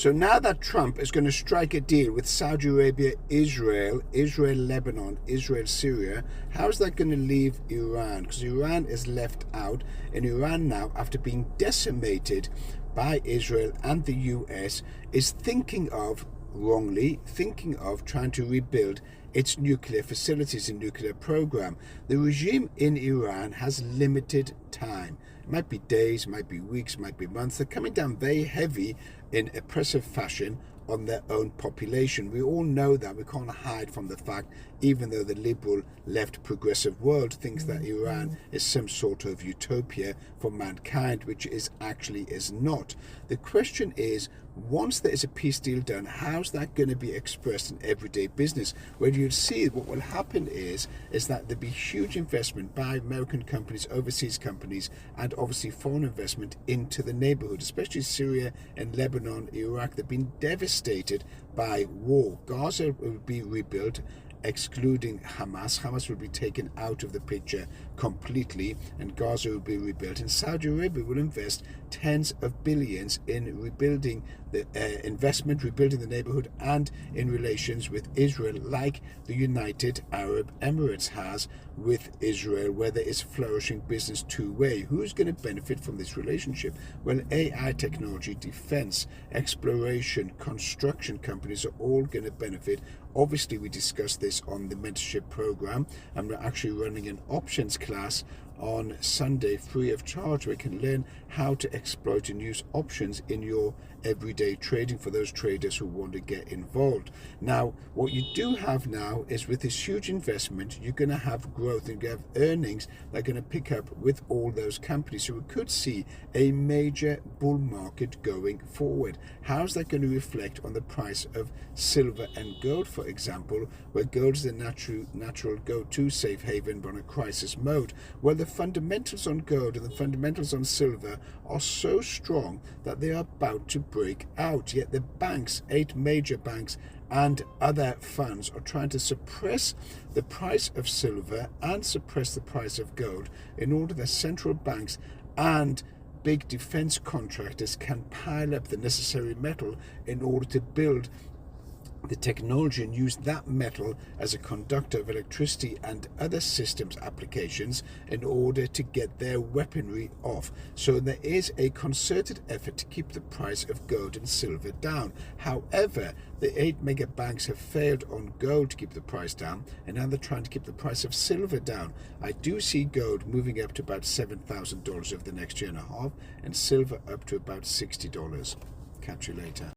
So now that Trump is going to strike a deal with Saudi Arabia, Israel, Lebanon, Israel, Syria, how's that going to leave Iran? Because Iran is left out, and Iran now, after being decimated by Israel and the US, is wrongly thinking of trying to rebuild its nuclear facilities and nuclear program. The regime in Iran has limited time. It might be days, might be weeks, might be months. They're coming down very heavy in oppressive fashion on their own population. We all know that. We can't hide from the fact, even though the liberal left progressive world thinks that Iran is some sort of utopia for mankind, which is not. The question is, once there is a peace deal done, how's that going to be expressed in everyday business? Where you'll see what will happen is that there'll be huge investment by American companies, overseas companies, and obviously foreign investment into the neighborhood, especially Syria and Lebanon, Iraq. They've been devastated by war. Gaza will be rebuilt, excluding Hamas. Hamas will be taken out of the picture completely, and Gaza will be rebuilt. And Saudi Arabia will invest tens of billions in rebuilding the rebuilding the neighborhood, and in relations with Israel, like the United Arab Emirates has with Israel, where there is flourishing business two-way. Who's going to benefit from this relationship? Well, AI technology, defense, exploration, construction companies are all going to benefit. Obviously, we discussed this on the mentorship program, and we're actually running an options class on Sunday free of charge, where you can learn how to exploit and use options in your everyday trading for those traders who want to get involved. Now, what you do have now is, with this huge investment, you're going to have growth and you have earnings that are going to pick up with all those companies. So we could see a major bull market going forward. How's that going to reflect on the price of silver and gold, for example, where gold is the natural go-to safe haven on a crisis mode? Well, the fundamentals on gold and the fundamentals on silver are so strong that they are about to break out. Yet the banks, 8 major banks and other funds, are trying to suppress the price of silver and suppress the price of gold in order that central banks and big defense contractors can pile up the necessary metal in order to build the technology and use that metal as a conductor of electricity and other systems applications in order to get their weaponry off. So there is a concerted effort to keep the price of gold and silver down. However, the 8 mega banks have failed on gold to keep the price down, and now they're trying to keep the price of silver down. I do see gold moving up to about $7,000 over the next year and a half, and silver up to about $60. Catch you later.